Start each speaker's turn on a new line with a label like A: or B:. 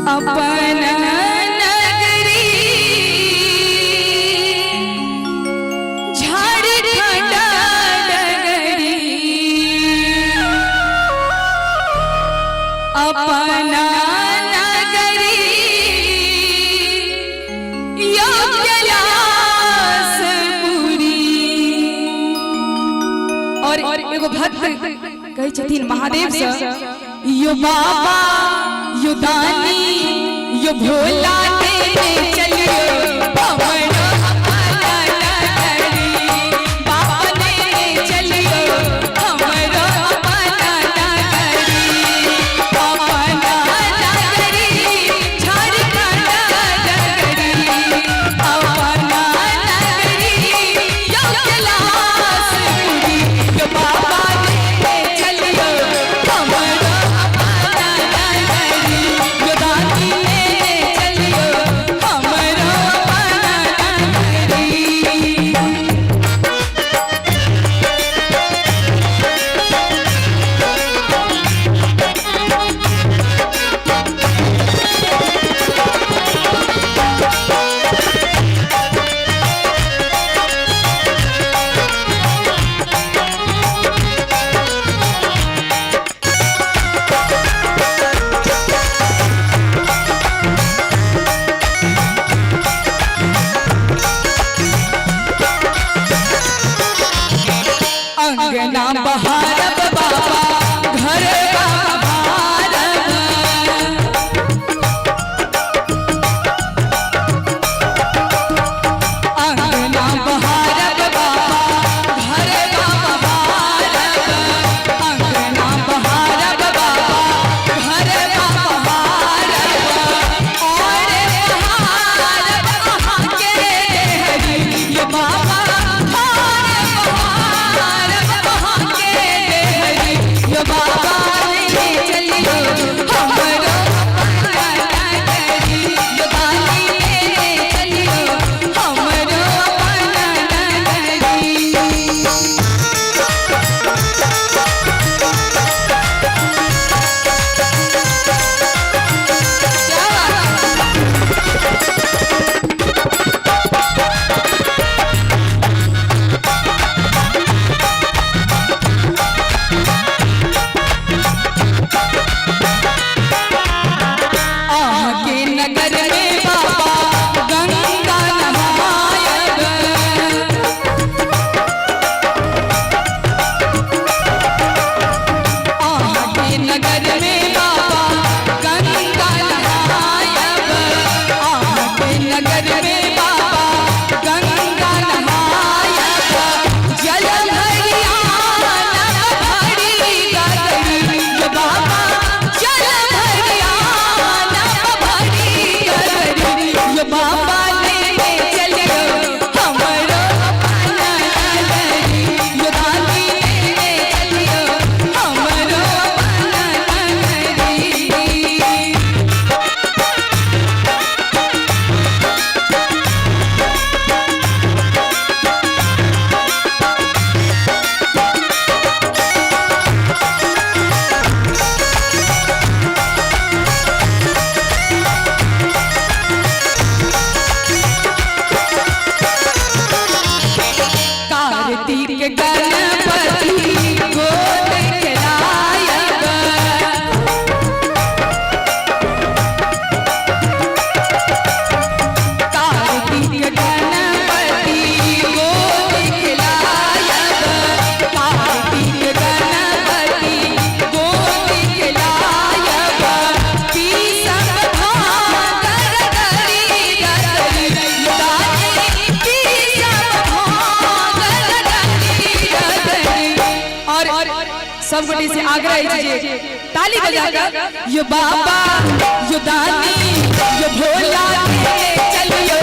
A: अपन नगरी झारखंड डगरी अपन नगरी कैलाशपुरी। और एगो भक्त कहे छथिन महादेव से, यो बाबा यो दानी यो भोला देने चलियो हमरो अपना नगरी। बाबा देने चलियो हमरो अपना नगरी। अपना नगरी झारखंड डगरी अपना नगरी यो कैलाशपुरी। यो बाबा देने चलियो हमरो अपना नगरी। यो दानी देने चलियो हमरो अपना नगरी। अंगना बहारब बाबा घर बहारब। अंगना बहारब बाबा घर बहारब। अंगना बहारब बाबा घर बहारब। और बहारब अहाँ के हरि ये बाबा यो बाबा देने चलियो हमरो अपना नगरी। यो दानी देने चलियो हमरो अपना नगरी। सब गोटे से आग्रह कीजिए ताली बजाकर, यो बाबा यो दानी यो भोला देने चलियो